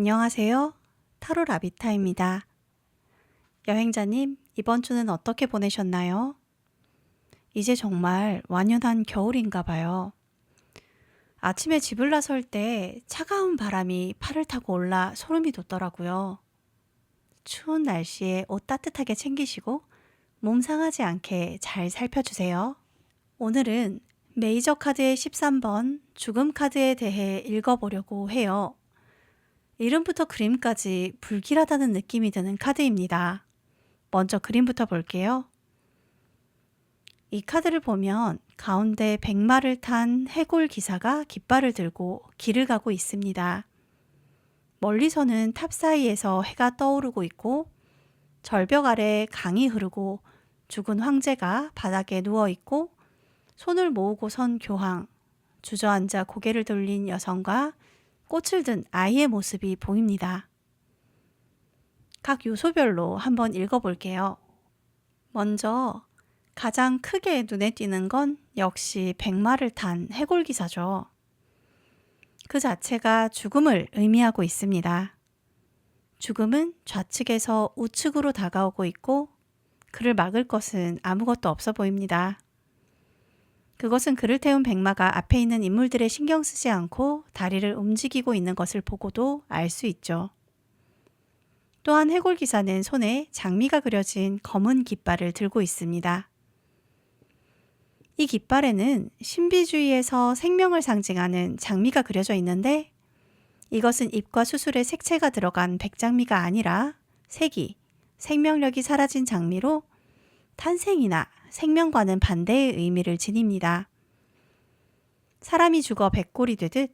안녕하세요. 타로 라비타입니다. 여행자님, 이번 주는 어떻게 보내셨나요? 이제 정말 완연한 겨울인가 봐요. 아침에 집을 나설 때 차가운 바람이 팔을 타고 올라 소름이 돋더라고요. 추운 날씨에 옷 따뜻하게 챙기시고 몸 상하지 않게 잘 살펴주세요. 오늘은 메이저 카드의 13번 죽음 카드에 대해 읽어보려고 해요. 이름부터 그림까지 불길하다는 느낌이 드는 카드입니다. 먼저 그림부터 볼게요. 이 카드를 보면 가운데 백마를 탄 해골 기사가 깃발을 들고 길을 가고 있습니다. 멀리서는 탑 사이에서 해가 떠오르고 있고 절벽 아래 강이 흐르고 죽은 황제가 바닥에 누워 있고 손을 모으고 선 교황, 주저앉아 고개를 돌린 여성과 꽃을 든 아이의 모습이 보입니다. 각 요소별로 한번 읽어볼게요. 먼저 가장 크게 눈에 띄는 건 역시 백마를 탄 해골기사죠. 그 자체가 죽음을 의미하고 있습니다. 죽음은 좌측에서 우측으로 다가오고 있고 그를 막을 것은 아무것도 없어 보입니다. 그것은 그를 태운 백마가 앞에 있는 인물들에 신경 쓰지 않고 다리를 움직이고 있는 것을 보고도 알 수 있죠. 또한 해골기사는 손에 장미가 그려진 검은 깃발을 들고 있습니다. 이 깃발에는 신비주의에서 생명을 상징하는 장미가 그려져 있는데 이것은 잎과 수술에 색채가 들어간 백장미가 아니라 색이, 생명력이 사라진 장미로 탄생이나 생명과는 반대의 의미를 지닙니다. 사람이 죽어 백골이 되듯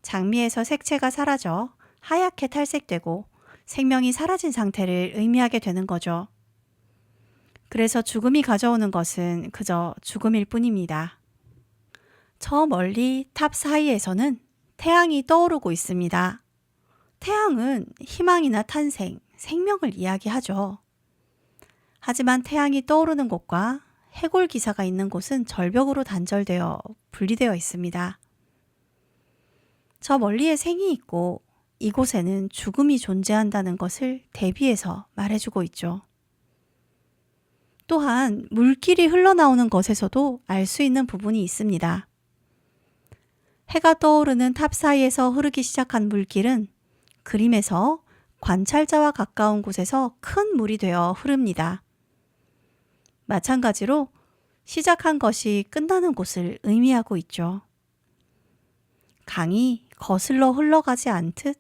장미에서 색채가 사라져 하얗게 탈색되고 생명이 사라진 상태를 의미하게 되는 거죠. 그래서 죽음이 가져오는 것은 그저 죽음일 뿐입니다. 저 멀리 탑 사이에서는 태양이 떠오르고 있습니다. 태양은 희망이나 탄생, 생명을 이야기하죠. 하지만 태양이 떠오르는 곳과 해골 기사가 있는 곳은 절벽으로 단절되어 분리되어 있습니다. 저 멀리에 생이 있고 이곳에는 죽음이 존재한다는 것을 대비해서 말해주고 있죠. 또한 물길이 흘러나오는 것에서도 알 수 있는 부분이 있습니다. 해가 떠오르는 탑 사이에서 흐르기 시작한 물길은 그림에서 관찰자와 가까운 곳에서 큰 물이 되어 흐릅니다. 마찬가지로 시작한 것이 끝나는 곳을 의미하고 있죠. 강이 거슬러 흘러가지 않듯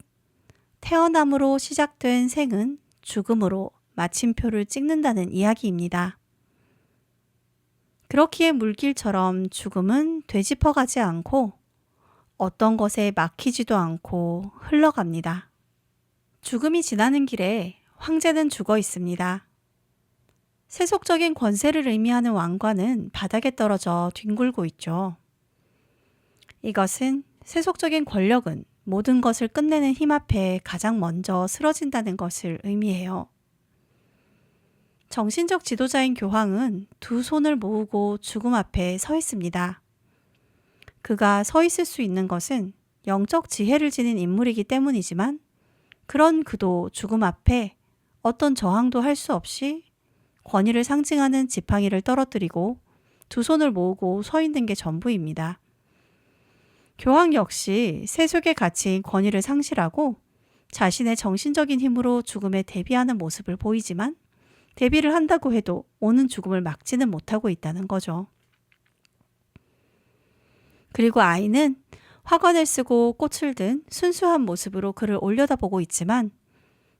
태어남으로 시작된 생은 죽음으로 마침표를 찍는다는 이야기입니다. 그렇기에 물길처럼 죽음은 되짚어가지 않고 어떤 것에 막히지도 않고 흘러갑니다. 죽음이 지나는 길에 황제는 죽어 있습니다. 세속적인 권세를 의미하는 왕관은 바닥에 떨어져 뒹굴고 있죠. 이것은 세속적인 권력은 모든 것을 끝내는 힘 앞에 가장 먼저 쓰러진다는 것을 의미해요. 정신적 지도자인 교황은 두 손을 모으고 죽음 앞에 서 있습니다. 그가 서 있을 수 있는 것은 영적 지혜를 지닌 인물이기 때문이지만 그런 그도 죽음 앞에 어떤 저항도 할 수 없이 권위를 상징하는 지팡이를 떨어뜨리고 두 손을 모으고 서 있는 게 전부입니다. 교황 역시 세속에 갇힌 권위를 상실하고 자신의 정신적인 힘으로 죽음에 대비하는 모습을 보이지만 대비를 한다고 해도 오는 죽음을 막지는 못하고 있다는 거죠. 그리고 아이는 화관을 쓰고 꽃을 든 순수한 모습으로 그를 올려다보고 있지만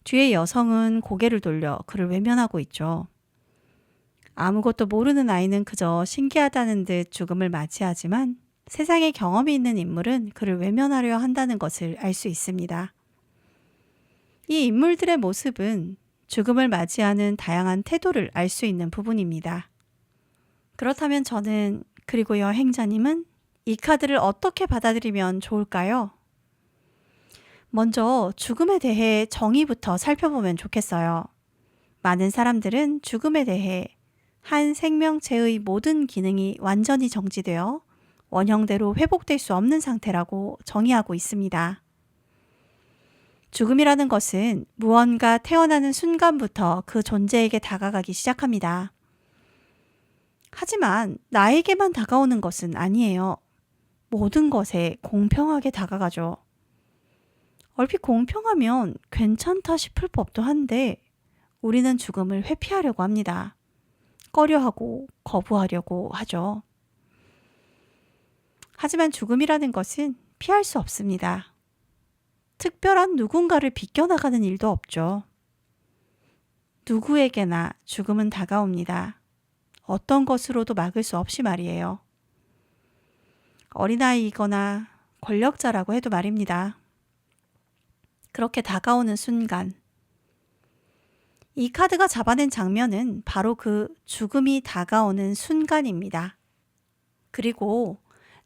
뒤에 여성은 고개를 돌려 그를 외면하고 있죠. 아무것도 모르는 아이는 그저 신기하다는 듯 죽음을 맞이하지만 세상에 경험이 있는 인물은 그를 외면하려 한다는 것을 알 수 있습니다. 이 인물들의 모습은 죽음을 맞이하는 다양한 태도를 알 수 있는 부분입니다. 그렇다면 저는 그리고 여행자님은 이 카드를 어떻게 받아들이면 좋을까요? 먼저 죽음에 대해 정의부터 살펴보면 좋겠어요. 많은 사람들은 죽음에 대해 한 생명체의 모든 기능이 완전히 정지되어 원형대로 회복될 수 없는 상태라고 정의하고 있습니다. 죽음이라는 것은 무언가 태어나는 순간부터 그 존재에게 다가가기 시작합니다. 하지만 나에게만 다가오는 것은 아니에요. 모든 것에 공평하게 다가가죠. 얼핏 공평하면 괜찮다 싶을 법도 한데 우리는 죽음을 회피하려고 합니다. 꺼려하고 거부하려고 하죠. 하지만 죽음이라는 것은 피할 수 없습니다. 특별한 누군가를 비껴나가는 일도 없죠. 누구에게나 죽음은 다가옵니다. 어떤 것으로도 막을 수 없이 말이에요. 어린아이이거나 권력자라고 해도 말입니다. 그렇게 다가오는 순간, 이 카드가 잡아낸 장면은 바로 그 죽음이 다가오는 순간입니다. 그리고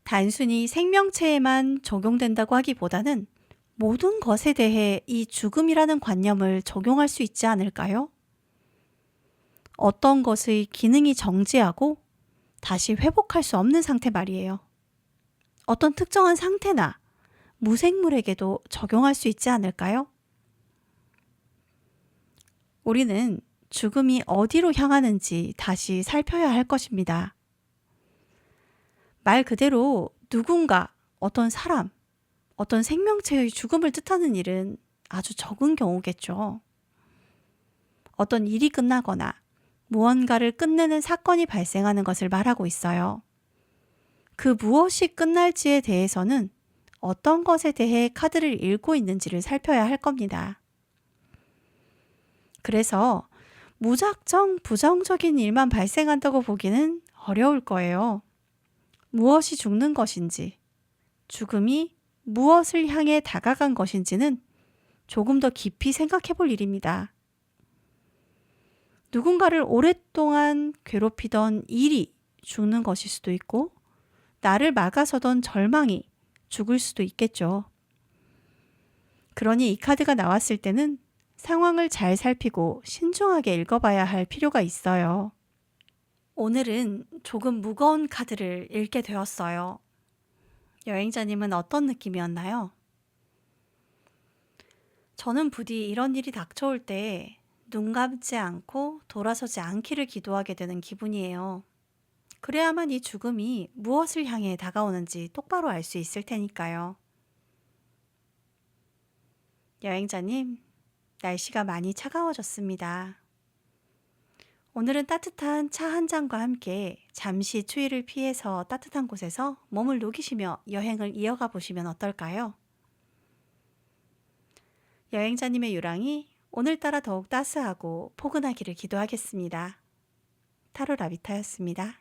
단순히 생명체에만 적용된다고 하기보다는 모든 것에 대해 이 죽음이라는 관념을 적용할 수 있지 않을까요? 어떤 것의 기능이 정지하고 다시 회복할 수 없는 상태 말이에요. 어떤 특정한 상태나 무생물에게도 적용할 수 있지 않을까요? 우리는 죽음이 어디로 향하는지 다시 살펴야 할 것입니다. 말 그대로 누군가, 어떤 사람, 어떤 생명체의 죽음을 뜻하는 일은 아주 적은 경우겠죠. 어떤 일이 끝나거나 무언가를 끝내는 사건이 발생하는 것을 말하고 있어요. 그 무엇이 끝날지에 대해서는 어떤 것에 대해 카드를 읽고 있는지를 살펴야 할 겁니다. 그래서 무작정 부정적인 일만 발생한다고 보기는 어려울 거예요. 무엇이 죽는 것인지, 죽음이 무엇을 향해 다가간 것인지는 조금 더 깊이 생각해 볼 일입니다. 누군가를 오랫동안 괴롭히던 일이 죽는 것일 수도 있고, 나를 막아서던 절망이 죽을 수도 있겠죠. 그러니 이 카드가 나왔을 때는 상황을 잘 살피고 신중하게 읽어봐야 할 필요가 있어요. 오늘은 조금 무거운 카드를 읽게 되었어요. 여행자님은 어떤 느낌이었나요? 저는 부디 이런 일이 닥쳐올 때 눈 감지 않고 돌아서지 않기를 기도하게 되는 기분이에요. 그래야만 이 죽음이 무엇을 향해 다가오는지 똑바로 알 수 있을 테니까요. 여행자님, 날씨가 많이 차가워졌습니다. 오늘은 따뜻한 차 한 잔과 함께 잠시 추위를 피해서 따뜻한 곳에서 몸을 녹이시며 여행을 이어가 보시면 어떨까요? 여행자님의 유랑이 오늘따라 더욱 따스하고 포근하기를 기도하겠습니다. 타로 라비타였습니다.